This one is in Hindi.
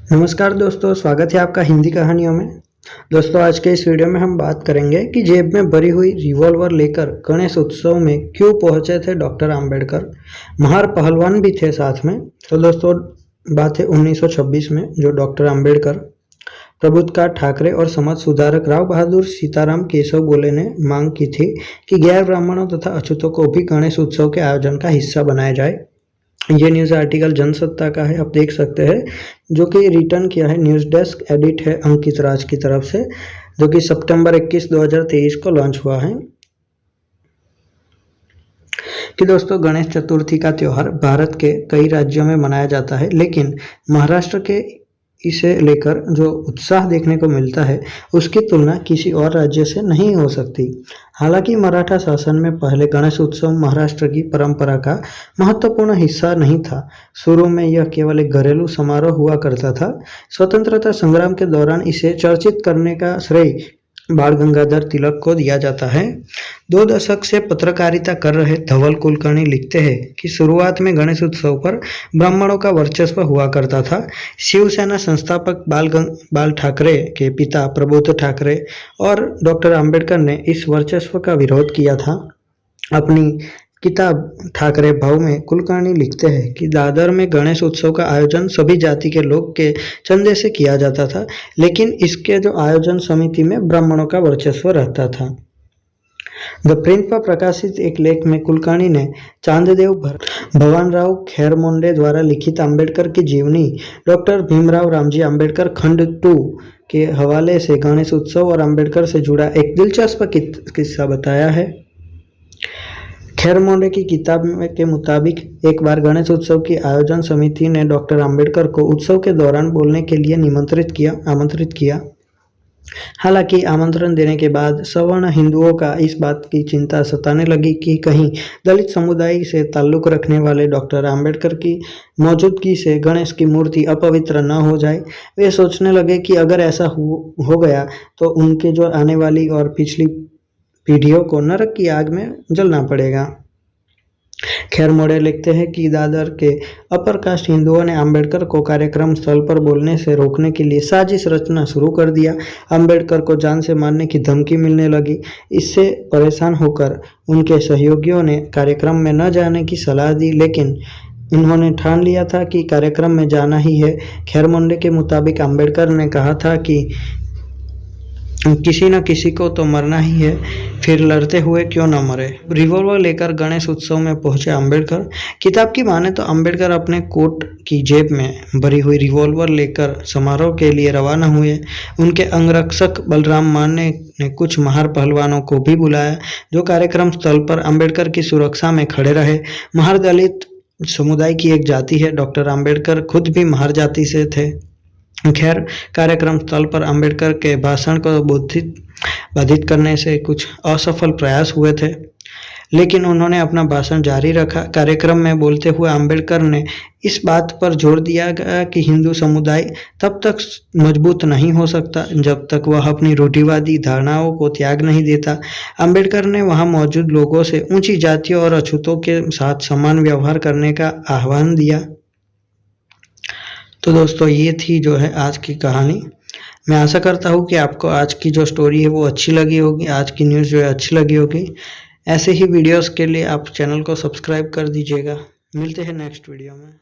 नमस्कार दोस्तों, स्वागत है आपका हिंदी कहानियों में। दोस्तों, आज के इस वीडियो में हम बात करेंगे कि जेब में भरी हुई रिवॉल्वर लेकर गणेश उत्सव में क्यों पहुंचे थे डॉक्टर अंबेडकर। महार पहलवान भी थे साथ में। तो दोस्तों, बात है 1926 में, जो डॉक्टर अंबेडकर, प्रबुद्धकार ठाकरे और समाज सुधारक राव बहादुर सीताराम केशव गोले ने मांग की थी कि गैर ब्राह्मणों तथा अछूतों को भी गणेश उत्सव के आयोजन का हिस्सा बनाया जाए। ये न्यूज़ आर्टिकल जनसत्ता का है, आप देख सकते हैं, जो कि रिटर्न किया है न्यूज़ डेस्क, एडिट है अंकित राज की तरफ से, जो कि सितंबर 21, 2023 को लॉन्च हुआ है। कि दोस्तों, गणेश चतुर्थी का त्यौहार भारत के कई राज्यों में मनाया जाता है, लेकिन महाराष्ट्र के इसे लेकर जो उत्साह देखने को मिलता है उसकी तुलना किसी और राज्य से नहीं हो सकती। हालांकि मराठा शासन में पहले गणेश उत्सव महाराष्ट्र की परंपरा का महत्वपूर्ण हिस्सा नहीं था। शुरू में यह केवल एक घरेलू समारोह हुआ करता था। स्वतंत्रता संग्राम के दौरान इसे चर्चित करने का श्रेय बाल गंगाधर तिलक को दिया जाता है। 2 दशक से पत्रकारिता कर रहे धवल कुलकर्णी लिखते हैं कि शुरुआत में गणेश उत्सव पर ब्राह्मणों का वर्चस्व हुआ करता था। शिवसेना संस्थापक बाल ठाकरे के पिता प्रबोध ठाकरे और डॉक्टर अंबेडकर ने इस वर्चस्व का विरोध किया था। अपनी किताब ठाकरे भाव में कुलकर्णी लिखते हैं कि दादर में गणेश उत्सव का आयोजन सभी जाति के लोग के चंदे से किया जाता था, लेकिन इसके जो आयोजन समिति में ब्राह्मणों का वर्चस्व रहता था। द प्रिंट पर प्रकाशित एक लेख में कुलकर्णी ने चांददेव भवानराव खैरमोंडे द्वारा लिखित अंबेडकर की जीवनी डॉक्टर भीमराव रामजी अंबेडकर खंड 2 के हवाले से गणेश उत्सव और अंबेडकर से जुड़ा एक दिलचस्प किस्सा बताया है। खैरमोंडे की किताब के मुताबिक एक बार गणेश उत्सव की आयोजन समिति ने डॉक्टर अंबेडकर को उत्सव के दौरान बोलने के लिए आमंत्रित किया। हालांकि आमंत्रण देने के बाद सवर्ण हिंदुओं का इस बात की चिंता सताने लगी कि कहीं दलित समुदाय से ताल्लुक रखने वाले डॉक्टर अंबेडकर की मौजूदगी से गणेश की मूर्ति अपवित्र न हो जाए। वे सोचने लगे कि अगर ऐसा हो गया तो उनके जो आने वाली और पिछली पीढ़ियों को नरक की आग में जलना पड़ेगा। खैरमोंडे लिखते हैं कि दादर के अपर कास्ट हिंदुओं ने अंबेडकर को कार्यक्रम स्थल पर बोलने से रोकने के लिए साजिश रचना शुरू कर दिया। अंबेडकर को जान से मारने की धमकी मिलने लगी। इससे परेशान होकर उनके सहयोगियों ने कार्यक्रम में न जाने की सलाह दी, लेकिन इन्होंने ठान लिया था कि कार्यक्रम में जाना ही है। खैरमोंडे के मुताबिक अंबेडकर ने कहा था कि किसी न किसी को तो मरना ही है, फिर लड़ते हुए क्यों न मरे। रिवॉल्वर लेकर गणेश उत्सव में पहुंचे अंबेडकर। किताब की माने तो अंबेडकर अपने कोट की जेब में भरी हुई रिवॉल्वर लेकर समारोह के लिए रवाना हुए। उनके अंगरक्षक बलराम माने ने कुछ महार पहलवानों को भी बुलाया, जो कार्यक्रम स्थल पर अंबेडकर की सुरक्षा में खड़े रहे। महार दलित समुदाय की एक जाति है। डॉक्टर अंबेडकर खुद भी महार जाति से थे। खैर, कार्यक्रम स्थल पर अंबेडकर के भाषण को बाधित करने से कुछ असफल प्रयास हुए थे, लेकिन उन्होंने अपना भाषण जारी रखा। कार्यक्रम में बोलते हुए अंबेडकर ने इस बात पर जोर दिया कि हिंदू समुदाय तब तक मजबूत नहीं हो सकता जब तक वह अपनी रूढ़िवादी धारणाओं को त्याग नहीं देता। अंबेडकर ने वहां मौजूद लोगों से ऊंची जातियों और अछूतों के साथ समान व्यवहार करने का आह्वान दिया। तो दोस्तों, ये थी जो है आज की कहानी। मैं आशा करता हूँ कि आपको आज की जो स्टोरी है वो अच्छी लगी होगी, आज की न्यूज़ जो है अच्छी लगी होगी। ऐसे ही वीडियोस के लिए आप चैनल को सब्सक्राइब कर दीजिएगा। मिलते हैं नेक्स्ट वीडियो में।